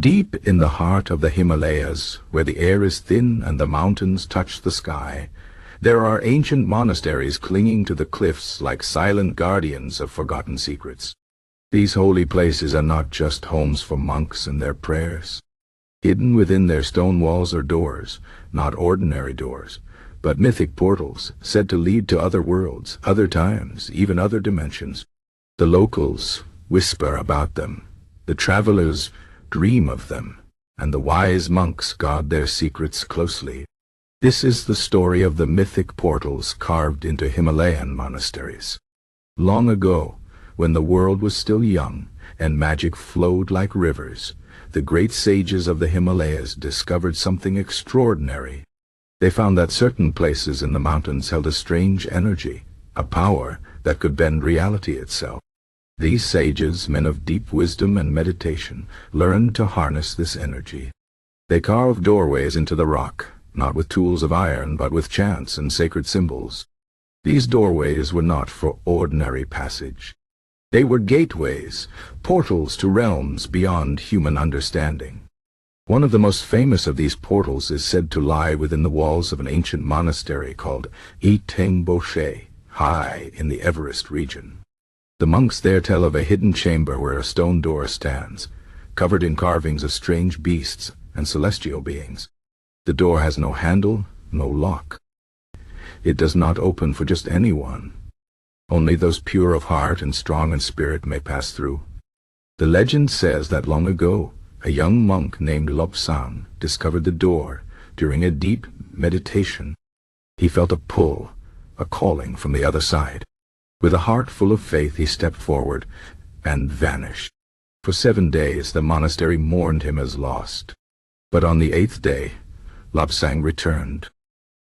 Deep in the heart of the Himalayas, where the air is thin and the mountains touch the sky, there are ancient monasteries clinging to the cliffs like silent guardians of forgotten secrets. These holy places are not just homes for monks and their prayers. Hidden within their stone walls are doors, not ordinary doors, but mythic portals, said to lead to other worlds, other times, even other dimensions. The locals whisper about them, the travelers dream of them, and the wise monks guard their secrets closely. This is the story of the mythic portals carved into Himalayan monasteries. Long ago, when the world was still young and magic flowed like rivers, the great sages of the Himalayas discovered something extraordinary. They found that certain places in the mountains held a strange energy, a power that could bend reality itself. These sages, men of deep wisdom and meditation, learned to harness this energy. They carved doorways into the rock, not with tools of iron, but with chants and sacred symbols. These doorways were not for ordinary passage. They were gateways, portals to realms beyond human understanding. One of the most famous of these portals is said to lie within the walls of an ancient monastery called Tengboche, high in the Everest region. The monks there tell of a hidden chamber where a stone door stands, covered in carvings of strange beasts and celestial beings. The door has no handle, no lock. It does not open for just anyone. Only those pure of heart and strong in spirit may pass through. The legend says that long ago, a young monk named Mustang discovered the door during a deep meditation. He felt a pull, a calling from the other side. With a heart full of faith, he stepped forward and vanished. For 7 days the monastery mourned him as lost. But on the 8th day, Mustang returned.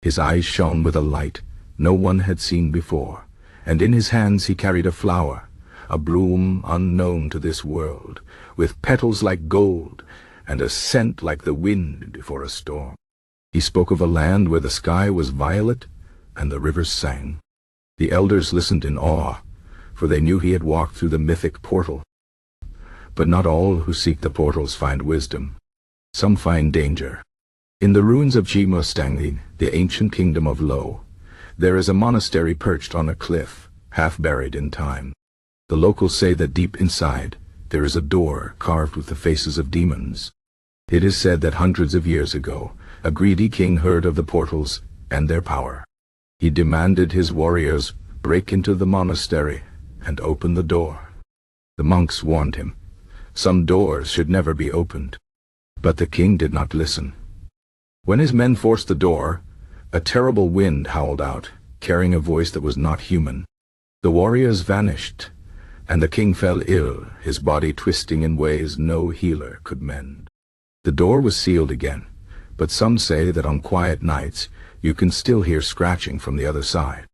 His eyes shone with a light no one had seen before, and in his hands he carried a flower, a bloom unknown to this world, with petals like gold and a scent like the wind before a storm. He spoke of a land where the sky was violet and the rivers sang. The elders listened in awe, for they knew he had walked through the mythic portal. But not all who seek the portals find wisdom. Some find danger. In the ruins of Mustang, the ancient kingdom of Lo, there is a monastery perched on a cliff, half buried in time. The locals say that deep inside, there is a door carved with the faces of demons. It is said that hundreds of years ago, a greedy king heard of the portals and their power. He demanded his warriors break into the monastery and open the door. The monks warned him. Some doors should never be opened. But the king did not listen. When his men forced the door, a terrible wind howled out, carrying a voice that was not human. The warriors vanished, and the king fell ill, his body twisting in ways no healer could mend. The door was sealed again, but some say that on quiet nights you can still hear scratching from the other side.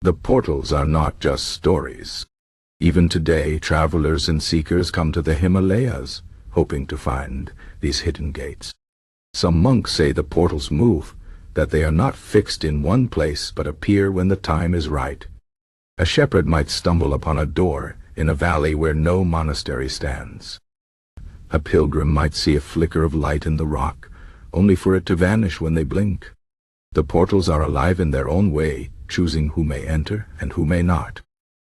The portals are not just stories. Even today, travelers and seekers come to the Himalayas, hoping to find these hidden gates. Some monks say the portals move, that they are not fixed in one place but appear when the time is right. A shepherd might stumble upon a door in a valley where no monastery stands. A pilgrim might see a flicker of light in the rock, only for it to vanish when they blink. The portals are alive in their own way, choosing who may enter and who may not.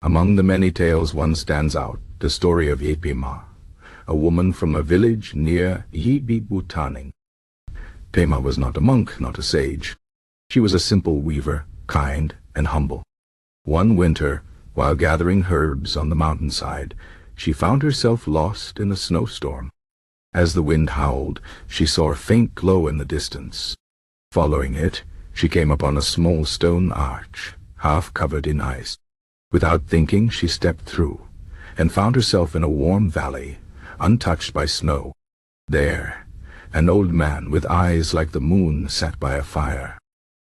Among the many tales, one stands out, the story of Pema, a woman from a village near Bhutan. Pema was not a monk, not a sage. She was a simple weaver, kind and humble. One winter, while gathering herbs on the mountainside, she found herself lost in a snowstorm. As the wind howled, she saw a faint glow in the distance. Following it, she came upon a small stone arch, half covered in ice. Without thinking, she stepped through, and found herself in a warm valley, untouched by snow. There, an old man with eyes like the moon sat by a fire.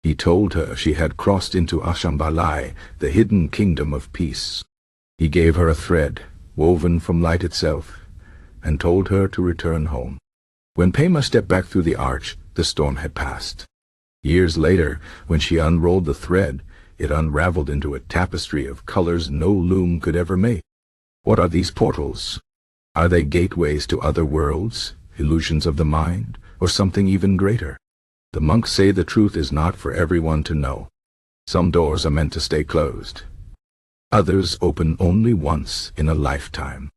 He told her she had crossed into Shambhala, the hidden kingdom of peace. He gave her a thread, woven from light itself, and told her to return home. When Pema stepped back through the arch, the storm had passed. Years later, when she unrolled the thread, it unraveled into a tapestry of colors no loom could ever make. What are these portals? Are they gateways to other worlds, illusions of the mind, or something even greater? The monks say the truth is not for everyone to know. Some doors are meant to stay closed. Others open only once in a lifetime.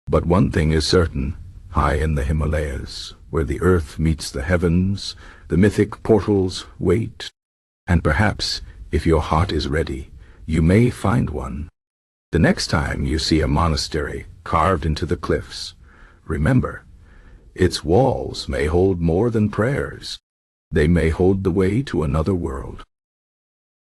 But one thing is certain, high in the Himalayas, where the earth meets the heavens, the mythic portals wait. And perhaps, if your heart is ready, you may find one. The next time you see a monastery carved into the cliffs, remember, its walls may hold more than prayers. They may hold the way to another world.